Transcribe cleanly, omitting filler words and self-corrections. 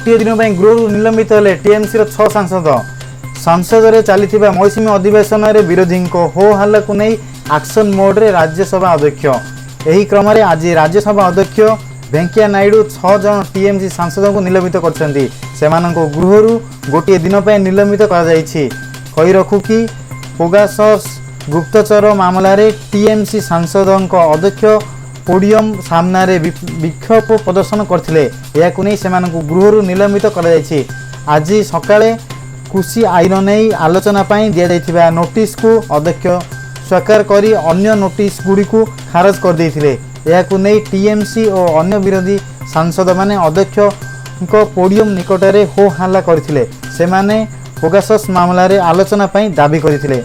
गोटे दिन गृह निलंबित हेले टीएमसी 6 सांसद। संसद में चली मौसुमी अधिवेशन में विरोधी हो हल्ला को नहीं एक्शन मोड रे राज्यसभा अध्यक्ष। यही क्रम में आज राज्यसभा अध्यक्ष वेंकैया नायडू 6 जन टीएमसी सांसद को निलंबित करछंती। सेमानंको गृहरु गोटे दिन निलंबित कही रखु कि पेगासस गुप्तचर मामला रे टीएमसी सांसद अध्यक्ष पोडियम सामने विक्षोभ प्रदर्शन करथिले। याकु नै सेमानंको गृहरु निलंबित कर आज सकाळे कृषि आईन नहीं आलोचना पाई दिया जाइथिबा नोटिस को अध्यक्ष स्वीकार करी अन्य नोटिस गुडी को खारज कर देथिले। याकु नै टीएमसी और अन्य विरोधी सांसद माने अध्यक्ष पोडियम निकटरे हो हल्ला करथिले। सेमाने पेगासस मामला रे आलोचना पाई दाबी करथिले।